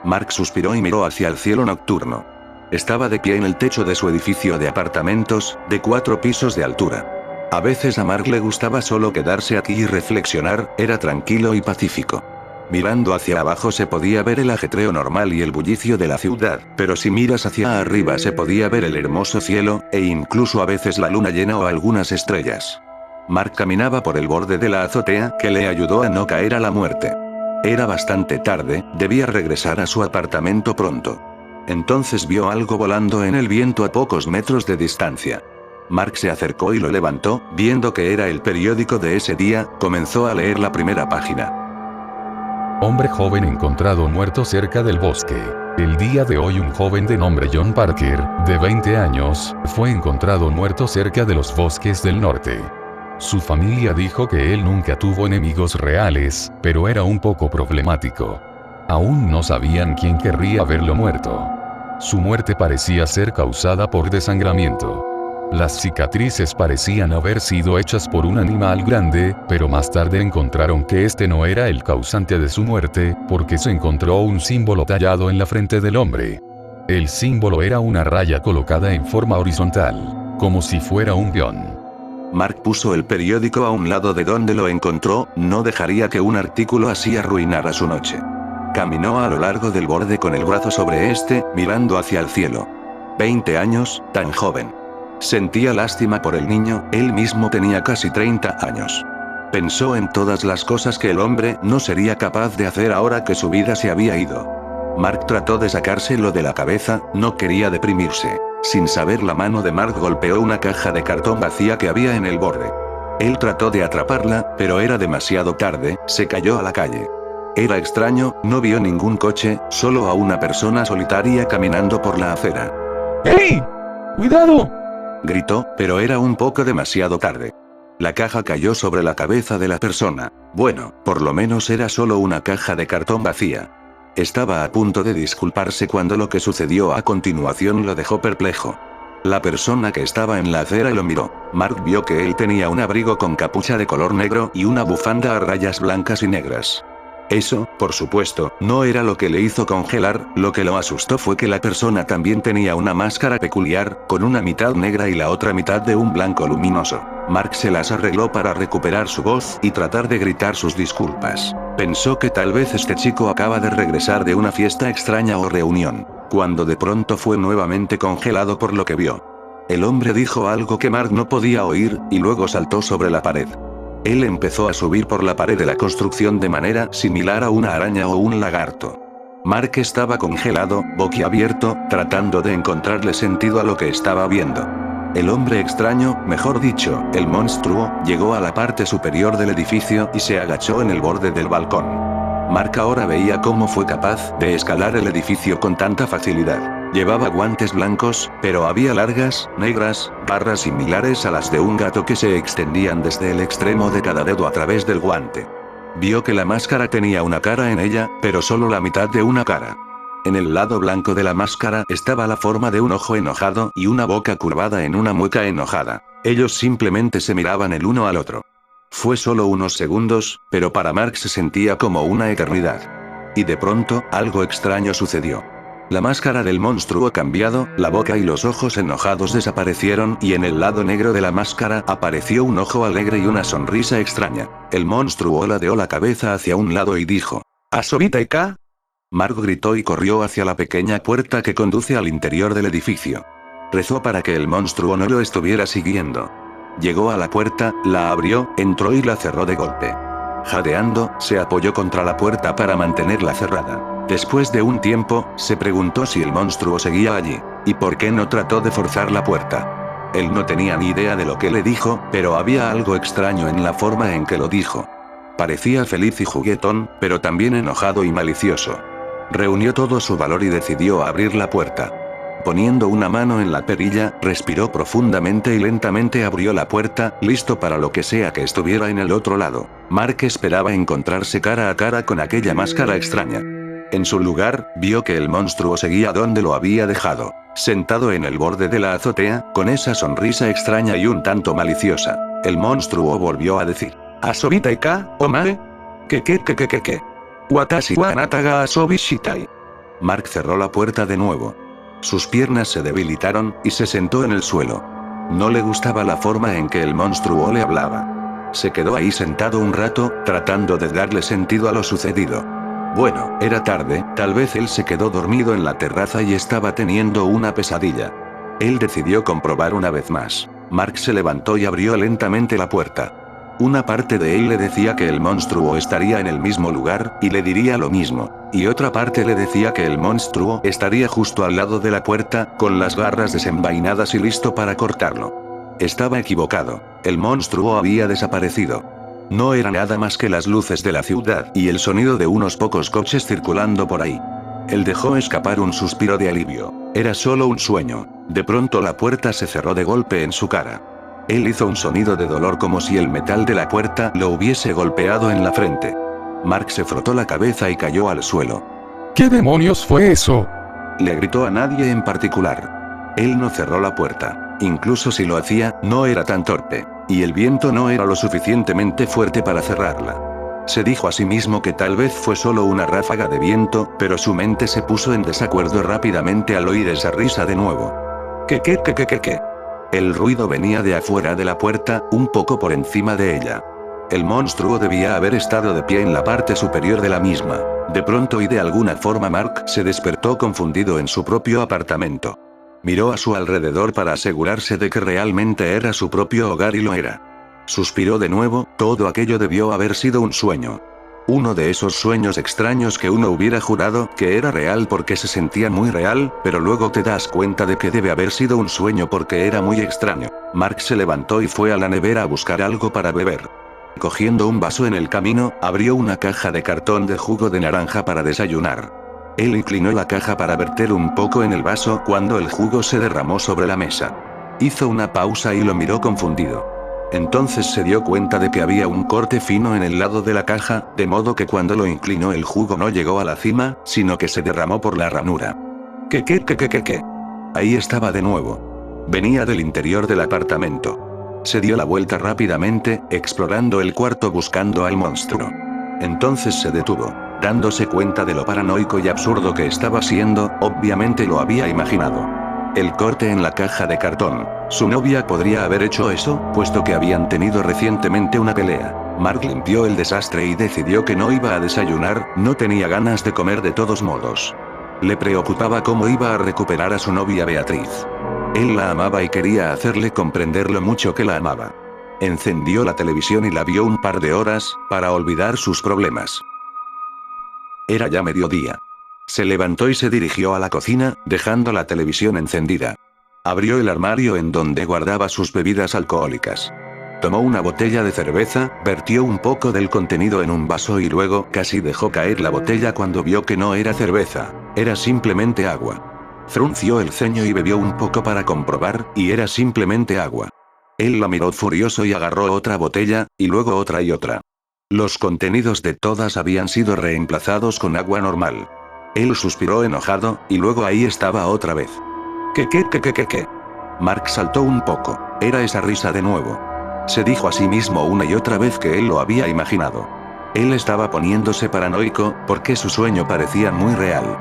Mark suspiró y miró hacia el cielo nocturno. Estaba de pie en el techo de su edificio de apartamentos, de 4 pisos de altura. A veces a Mark le gustaba solo quedarse aquí y reflexionar, era tranquilo y pacífico. Mirando hacia abajo se podía ver el ajetreo normal y el bullicio de la ciudad, pero si miras hacia arriba se podía ver el hermoso cielo, e incluso a veces la luna llena o algunas estrellas. Mark caminaba por el borde de la azotea, que le ayudó a no caer a la muerte. Era bastante tarde, debía regresar a su apartamento pronto. Entonces vio algo volando en el viento a pocos metros de distancia. Mark se acercó y lo levantó, viendo que era el periódico de ese día, comenzó a leer la primera página. Hombre joven encontrado muerto cerca del bosque. El día de hoy un joven de nombre John Parker, de 20 años, fue encontrado muerto cerca de los bosques del norte. Su familia dijo que él nunca tuvo enemigos reales, pero era un poco problemático. Aún no sabían quién querría verlo muerto. Su muerte parecía ser causada por desangramiento. Las cicatrices parecían haber sido hechas por un animal grande, pero más tarde encontraron que este no era el causante de su muerte, porque se encontró un símbolo tallado en la frente del hombre. El símbolo era una raya colocada en forma horizontal, como si fuera un peón. Mark puso el periódico a un lado de donde lo encontró, no dejaría que un artículo así arruinara su noche. Caminó a lo largo del borde con el brazo sobre este, mirando hacia el cielo. 20 años, tan joven. Sentía lástima por el niño, él mismo tenía casi 30 años. Pensó en todas las cosas que el hombre no sería capaz de hacer ahora que su vida se había ido. Mark trató de sacárselo de la cabeza, no quería deprimirse. Sin saber, la mano de Mark golpeó una caja de cartón vacía que había en el borde. Él trató de atraparla, pero era demasiado tarde, se cayó a la calle. Era extraño, no vio ningún coche, solo a una persona solitaria caminando por la acera. ¡Hey! ¡Cuidado! Gritó, pero era un poco demasiado tarde. La caja cayó sobre la cabeza de la persona. Bueno, por lo menos era solo una caja de cartón vacía. Estaba a punto de disculparse cuando lo que sucedió a continuación lo dejó perplejo. La persona que estaba en la acera lo miró. Mark vio que él tenía un abrigo con capucha de color negro y una bufanda a rayas blancas y negras. Eso, por supuesto, no era lo que le hizo congelar, lo que lo asustó fue que la persona también tenía una máscara peculiar, con una mitad negra y la otra mitad de un blanco luminoso. Mark se las arregló para recuperar su voz y tratar de gritar sus disculpas. Pensó que tal vez este chico acaba de regresar de una fiesta extraña o reunión, cuando de pronto fue nuevamente congelado por lo que vio. El hombre dijo algo que Mark no podía oír, y luego saltó sobre la pared. Él empezó a subir por la pared de la construcción de manera similar a una araña o un lagarto. Mark estaba congelado, boquiabierto, tratando de encontrarle sentido a lo que estaba viendo. El hombre extraño, mejor dicho, el monstruo, llegó a la parte superior del edificio y se agachó en el borde del balcón. Mark ahora veía cómo fue capaz de escalar el edificio con tanta facilidad. Llevaba guantes blancos, pero había largas, negras, barras similares a las de un gato que se extendían desde el extremo de cada dedo a través del guante. Vio que la máscara tenía una cara en ella, pero solo la mitad de una cara. En el lado blanco de la máscara estaba la forma de un ojo enojado y una boca curvada en una mueca enojada. Ellos simplemente se miraban el uno al otro. Fue solo unos segundos, pero para Mark se sentía como una eternidad. Y de pronto, algo extraño sucedió. La máscara del monstruo cambiado, la boca y los ojos enojados desaparecieron y en el lado negro de la máscara apareció un ojo alegre y una sonrisa extraña. El monstruo ladeó la cabeza hacia un lado y dijo: ¿Asobita y K? Mark gritó y corrió hacia la pequeña puerta que conduce al interior del edificio. Rezó para que el monstruo no lo estuviera siguiendo. Llegó a la puerta, la abrió, entró y la cerró de golpe. Jadeando, se apoyó contra la puerta para mantenerla cerrada. Después de un tiempo, se preguntó si el monstruo seguía allí, y por qué no trató de forzar la puerta. Él no tenía ni idea de lo que le dijo, pero había algo extraño en la forma en que lo dijo. Parecía feliz y juguetón, pero también enojado y malicioso. Reunió todo su valor y decidió abrir la puerta. Poniendo una mano en la perilla, respiró profundamente y lentamente abrió la puerta, listo para lo que sea que estuviera en el otro lado. Mark esperaba encontrarse cara a cara con aquella máscara extraña. En su lugar, vio que el monstruo seguía donde lo había dejado, sentado en el borde de la azotea, con esa sonrisa extraña y un tanto maliciosa. El monstruo volvió a decir: ¿Asobita y K, omae? ¿Qué? Watashi wa anata ga asobi shitai. Mark cerró la puerta de nuevo. Sus piernas se debilitaron, y se sentó en el suelo. No le gustaba la forma en que el monstruo le hablaba. Se quedó ahí sentado un rato, tratando de darle sentido a lo sucedido. Bueno, era tarde, tal vez él se quedó dormido en la terraza y estaba teniendo una pesadilla. Él decidió comprobar una vez más. Mark se levantó y abrió lentamente la puerta. Una parte de él le decía que el monstruo estaría en el mismo lugar, y le diría lo mismo. Y otra parte le decía que el monstruo estaría justo al lado de la puerta, con las garras desenvainadas y listo para cortarlo. Estaba equivocado. El monstruo había desaparecido. No era nada más que las luces de la ciudad y el sonido de unos pocos coches circulando por ahí. Él dejó escapar un suspiro de alivio. Era solo un sueño. De pronto la puerta se cerró de golpe en su cara. Él hizo un sonido de dolor como si el metal de la puerta lo hubiese golpeado en la frente. Mark se frotó la cabeza y cayó al suelo. ¿Qué demonios fue eso? Le gritó a nadie en particular. Él no cerró la puerta. Incluso si lo hacía, no era tan torpe. Y el viento no era lo suficientemente fuerte para cerrarla. Se dijo a sí mismo que tal vez fue solo una ráfaga de viento, pero su mente se puso en desacuerdo rápidamente al oír esa risa de nuevo. ¿Qué? El ruido venía de afuera de la puerta, un poco por encima de ella. El monstruo debía haber estado de pie en la parte superior de la misma. De pronto y de alguna forma Mark se despertó confundido en su propio apartamento. Miró a su alrededor para asegurarse de que realmente era su propio hogar y lo era. Suspiró de nuevo, todo aquello debió haber sido un sueño. Uno de esos sueños extraños que uno hubiera jurado que era real porque se sentía muy real, pero luego te das cuenta de que debe haber sido un sueño porque era muy extraño. Mark se levantó y fue a la nevera a buscar algo para beber. Cogiendo un vaso en el camino, abrió una caja de cartón de jugo de naranja para desayunar. Él inclinó la caja para verter un poco en el vaso cuando el jugo se derramó sobre la mesa. Hizo una pausa y lo miró confundido. Entonces se dio cuenta de que había un corte fino en el lado de la caja, de modo que cuando lo inclinó el jugo no llegó a la cima, sino que se derramó por la ranura. ¿Qué? Ahí estaba de nuevo. Venía del interior del apartamento. Se dio la vuelta rápidamente, explorando el cuarto buscando al monstruo. Entonces se detuvo. Dándose cuenta de lo paranoico y absurdo que estaba siendo, obviamente lo había imaginado. El corte en la caja de cartón. Su novia podría haber hecho eso, puesto que habían tenido recientemente una pelea. Mark limpió el desastre y decidió que no iba a desayunar, no tenía ganas de comer de todos modos. Le preocupaba cómo iba a recuperar a su novia Beatriz. Él la amaba y quería hacerle comprender lo mucho que la amaba. Encendió la televisión y la vio un par de horas, para olvidar sus problemas. Era ya mediodía. Se levantó y se dirigió a la cocina, dejando la televisión encendida. Abrió el armario en donde guardaba sus bebidas alcohólicas. Tomó una botella de cerveza, vertió un poco del contenido en un vaso y luego casi dejó caer la botella cuando vio que no era cerveza, era simplemente agua. Frunció el ceño y bebió un poco para comprobar, y era simplemente agua. Él la miró furioso y agarró otra botella, y luego otra y otra. Los contenidos de todas habían sido reemplazados con agua normal. Él suspiró enojado, y luego ahí estaba otra vez. ¿Qué? Mark saltó un poco. Era esa risa de nuevo. Se dijo a sí mismo una y otra vez que él lo había imaginado. Él estaba poniéndose paranoico, porque su sueño parecía muy real.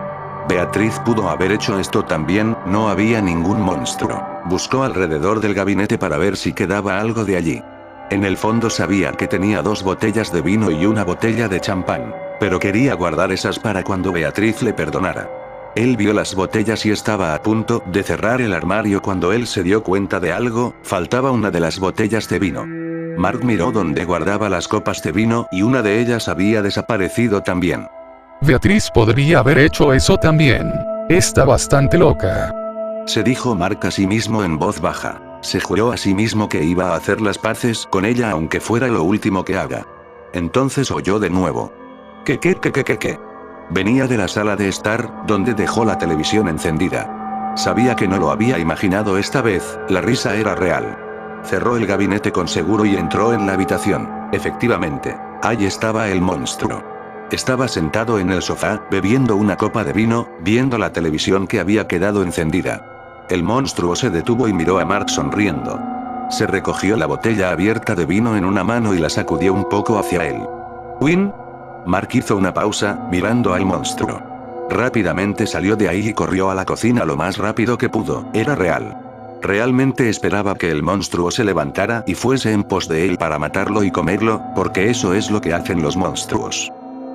Beatriz pudo haber hecho esto también, no había ningún monstruo. Buscó alrededor del gabinete para ver si quedaba algo de allí. En el fondo sabía que tenía 2 botellas de vino y una botella de champán, pero quería guardar esas para cuando Beatriz le perdonara. Él vio las botellas y estaba a punto de cerrar el armario cuando él se dio cuenta de algo, faltaba una de las botellas de vino. Mark miró donde guardaba las copas de vino y una de ellas había desaparecido también. Beatriz podría haber hecho eso también. Está bastante loca. Se dijo Mark a sí mismo en voz baja. Se juró a sí mismo que iba a hacer las paces con ella aunque fuera lo último que haga. Entonces oyó de nuevo. ¿Qué? Venía de la sala de estar, donde dejó la televisión encendida. Sabía que no lo había imaginado esta vez, la risa era real. Cerró el gabinete con seguro y entró en la habitación. Efectivamente, ahí estaba el monstruo. Estaba sentado en el sofá, bebiendo una copa de vino, viendo la televisión que había quedado encendida. El monstruo se detuvo y miró a Mark sonriendo. Se recogió la botella abierta de vino en una mano y la sacudió un poco hacia él. ¿Win? Mark hizo una pausa, mirando al monstruo. Rápidamente salió de ahí y corrió a la cocina lo más rápido que pudo. Era real. Realmente esperaba que el monstruo se levantara y fuese en pos de él para matarlo y comerlo, porque eso es lo que hacen los monstruos.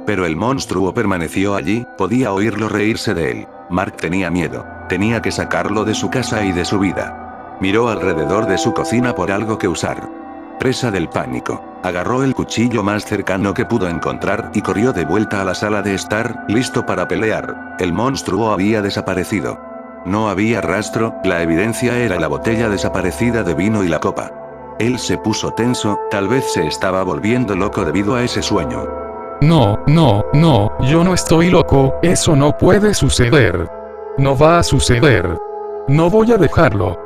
Pero el monstruo permaneció allí, podía oírlo reírse de él. Mark tenía miedo. Tenía que sacarlo de su casa y de su vida. Miró alrededor de su cocina por algo que usar. Presa del pánico, agarró el cuchillo más cercano que pudo encontrar y corrió de vuelta a la sala de estar, listo para pelear. El monstruo había desaparecido. No había rastro, la evidencia era la botella desaparecida de vino y la copa. Él se puso tenso, tal vez se estaba volviendo loco debido a ese sueño. No, yo no estoy loco, eso no puede suceder. No va a suceder. No voy a dejarlo.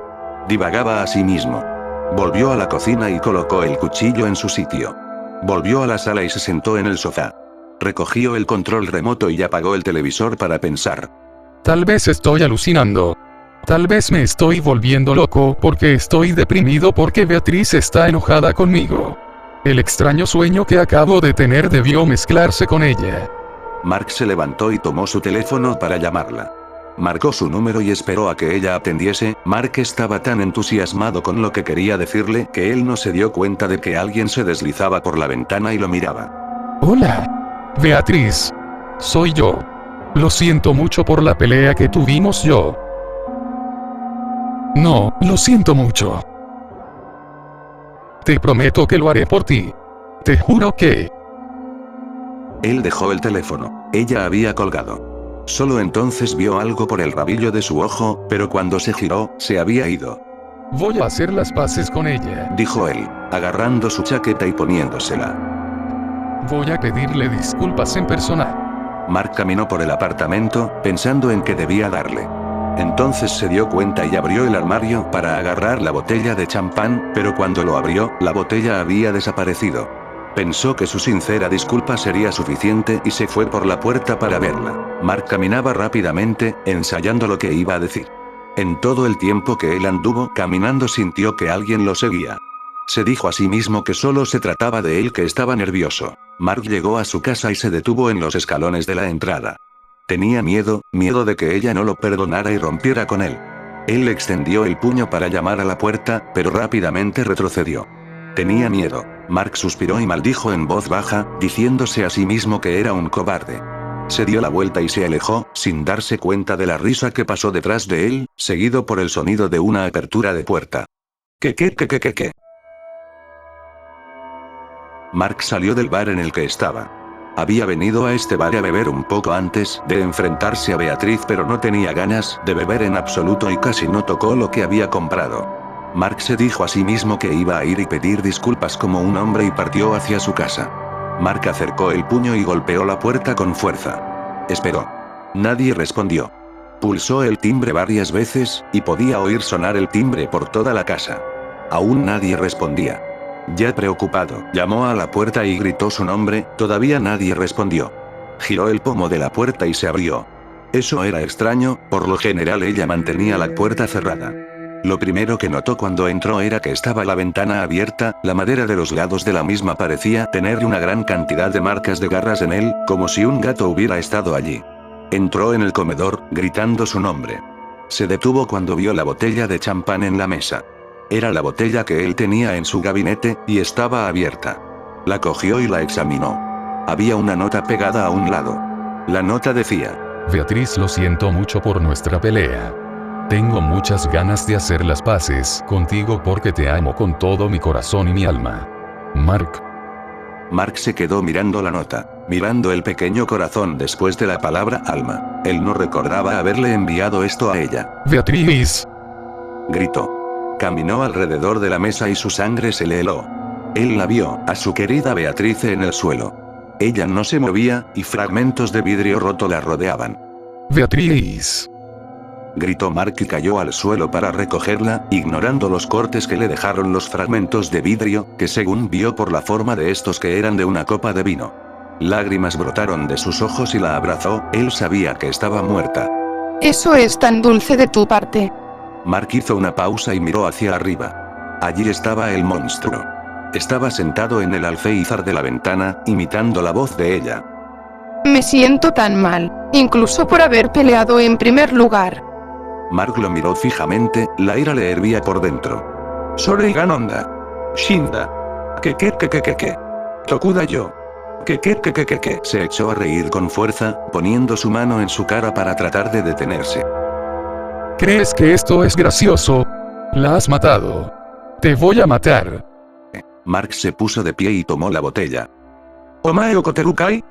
Divagaba a sí mismo. Volvió a la cocina y colocó el cuchillo en su sitio. Volvió a la sala y se sentó en el sofá. Recogió el control remoto y apagó el televisor para pensar. Tal vez estoy alucinando. Tal vez me estoy volviendo loco porque estoy deprimido porque Beatriz está enojada conmigo. El extraño sueño que acabo de tener debió mezclarse con ella. Mark se levantó y tomó su teléfono para llamarla. Marcó su número y esperó a que ella atendiese. Mark estaba tan entusiasmado con lo que quería decirle que él no se dio cuenta de que alguien se deslizaba por la ventana y lo miraba. Hola. Beatriz. Soy yo. Lo siento mucho por la pelea que tuvimos yo. No, lo siento mucho. Te prometo que lo haré por ti. Te juro que... Él dejó el teléfono. Ella había colgado. Solo entonces vio algo por el rabillo de su ojo, pero cuando se giró, se había ido. Voy a hacer las paces con ella, dijo él, agarrando su chaqueta y poniéndosela. Voy a pedirle disculpas en persona. Mark caminó por el apartamento, pensando en qué debía darle. Entonces se dio cuenta y abrió el armario para agarrar la botella de champán, pero cuando lo abrió, la botella había desaparecido. Pensó que su sincera disculpa sería suficiente y se fue por la puerta para verla. Mark caminaba rápidamente, ensayando lo que iba a decir. En todo el tiempo que él anduvo caminando sintió que alguien lo seguía. Se dijo a sí mismo que solo se trataba de él, que estaba nervioso. Mark llegó a su casa y se detuvo en los escalones de la entrada. Tenía miedo de que ella no lo perdonara y rompiera con él. Él extendió el puño para llamar a la puerta, pero rápidamente retrocedió. Tenía miedo. Mark suspiró y maldijo en voz baja, diciéndose a sí mismo que era un cobarde. Se dio la vuelta y se alejó, sin darse cuenta de la risa que pasó detrás de él, seguido por el sonido de una apertura de puerta. ¿Qué? Mark salió del bar en el que estaba. Había venido a este bar a beber un poco antes de enfrentarse a Beatriz, pero no tenía ganas de beber en absoluto y casi no tocó lo que había comprado. Mark se dijo a sí mismo que iba a ir y pedir disculpas como un hombre y partió hacia su casa. Mark acercó el puño y golpeó la puerta con fuerza. Esperó. Nadie respondió. Pulsó el timbre varias veces, y podía oír sonar el timbre por toda la casa. Aún nadie respondía. Ya preocupado, llamó a la puerta y gritó su nombre, todavía nadie respondió. Giró el pomo de la puerta y se abrió. Eso era extraño, por lo general ella mantenía la puerta cerrada. Lo primero que notó cuando entró era que estaba la ventana abierta, la madera de los lados de la misma parecía tener una gran cantidad de marcas de garras en él, como si un gato hubiera estado allí. Entró en el comedor, gritando su nombre. Se detuvo cuando vio la botella de champán en la mesa. Era la botella que él tenía en su gabinete, y estaba abierta. La cogió y la examinó. Había una nota pegada a un lado. La nota decía: Beatriz, lo siento mucho por nuestra pelea. Tengo muchas ganas de hacer las paces contigo porque te amo con todo mi corazón y mi alma. Mark. Mark se quedó mirando la nota, mirando el pequeño corazón después de la palabra alma. Él no recordaba haberle enviado esto a ella. Beatriz. Gritó. Caminó alrededor de la mesa y su sangre se le heló. Él la vio, a su querida Beatriz, en el suelo. Ella no se movía, y fragmentos de vidrio roto la rodeaban. Beatriz. Gritó Mark y cayó al suelo para recogerla, ignorando los cortes que le dejaron los fragmentos de vidrio, que según vio por la forma de estos que eran de una copa de vino. Lágrimas brotaron de sus ojos y la abrazó, él sabía que estaba muerta. Eso es tan dulce de tu parte. Mark hizo una pausa y miró hacia arriba. Allí estaba el monstruo. Estaba sentado en el alféizar de la ventana, imitando la voz de ella. Me siento tan mal, incluso por haber peleado en primer lugar. Mark lo miró fijamente, la ira le hervía por dentro. Sorei Ganonda. Shinda. Que. Tokuda yo. Que. Se echó a reír con fuerza, poniendo su mano en su cara para tratar de detenerse. ¿Crees que esto es gracioso? La has matado. Te voy a matar. Mark se puso de pie y tomó la botella. Omae Okoterukai.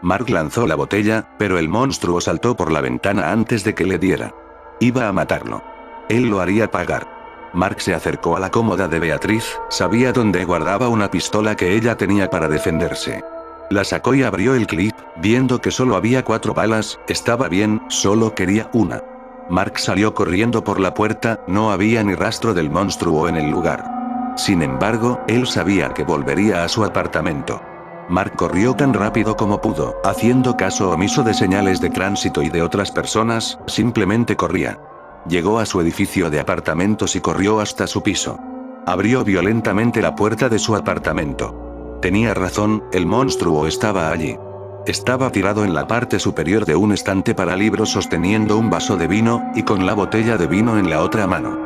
Mark lanzó la botella, pero el monstruo saltó por la ventana antes de que le diera. Iba a matarlo. Él lo haría pagar. Mark se acercó a la cómoda de Beatriz, sabía dónde guardaba una pistola que ella tenía para defenderse. La sacó y abrió el clip, viendo que solo había 4 balas, estaba bien, solo quería una. Mark salió corriendo por la puerta, no había ni rastro del monstruo en el lugar. Sin embargo, él sabía que volvería a su apartamento. Mark corrió tan rápido como pudo, haciendo caso omiso de señales de tránsito y de otras personas, simplemente corría. Llegó a su edificio de apartamentos y corrió hasta su piso. Abrió violentamente la puerta de su apartamento. Tenía razón, el monstruo estaba allí. Estaba tirado en la parte superior de un estante para libros sosteniendo un vaso de vino, y con la botella de vino en la otra mano.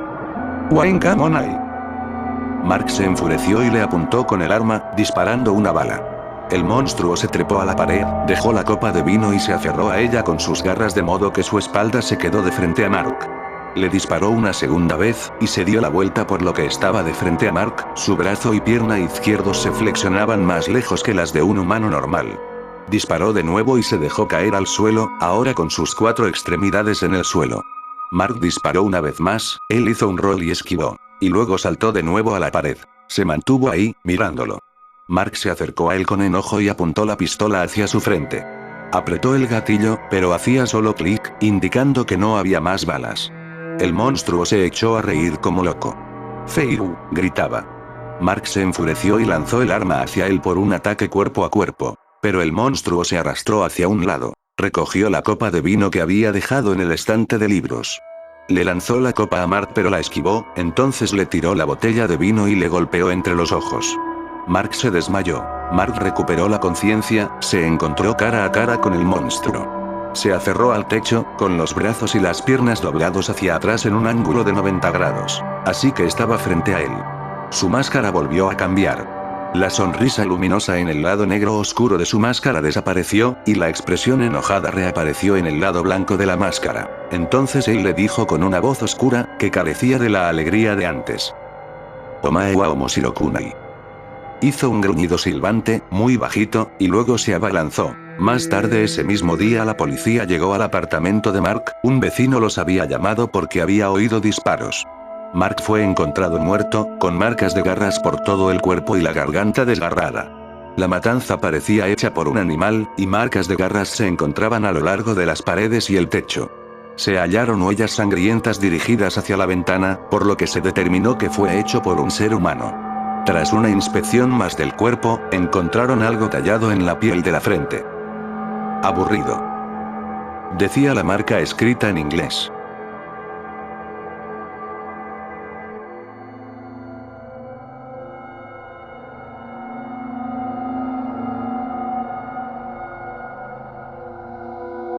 Wainkamonai. Mark se enfureció y le apuntó con el arma, disparando una bala. El monstruo se trepó a la pared, dejó la copa de vino y se aferró a ella con sus garras de modo que su espalda se quedó de frente a Mark. Le disparó una segunda vez, y se dio la vuelta por lo que estaba de frente a Mark, su brazo y pierna izquierdos se flexionaban más lejos que las de un humano normal. Disparó de nuevo y se dejó caer al suelo, ahora con sus 4 extremidades en el suelo. Mark disparó una vez más, él hizo un roll y esquivó. Y luego saltó de nuevo a la pared. Se mantuvo ahí, mirándolo. Mark se acercó a él con enojo y apuntó la pistola hacia su frente. Apretó el gatillo, pero hacía solo clic, indicando que no había más balas. El monstruo se echó a reír como loco. «Feiru», gritaba. Mark se enfureció y lanzó el arma hacia él por un ataque cuerpo a cuerpo. Pero el monstruo se arrastró hacia un lado. Recogió la copa de vino que había dejado en el estante de libros. Le lanzó la copa a Mark pero la esquivó, entonces le tiró la botella de vino y le golpeó entre los ojos. Mark se desmayó. Mark recuperó la conciencia, se encontró cara a cara con el monstruo. Se aferró al techo, con los brazos y las piernas doblados hacia atrás en un ángulo de 90 grados. Así que estaba frente a él. Su máscara volvió a cambiar. La sonrisa luminosa en el lado negro oscuro de su máscara desapareció, y la expresión enojada reapareció en el lado blanco de la máscara. Entonces él le dijo con una voz oscura, que carecía de la alegría de antes. «Omae wa omoshirokunai». Hizo un gruñido silbante, muy bajito, y luego se abalanzó. Más tarde ese mismo día la policía llegó al apartamento de Mark, un vecino los había llamado porque había oído disparos. Mark fue encontrado muerto, con marcas de garras por todo el cuerpo y la garganta desgarrada. La matanza parecía hecha por un animal, y marcas de garras se encontraban a lo largo de las paredes y el techo. Se hallaron huellas sangrientas dirigidas hacia la ventana, por lo que se determinó que fue hecho por un ser humano. Tras una inspección más del cuerpo, encontraron algo tallado en la piel de la frente. Aburrido. Decía la marca escrita en inglés.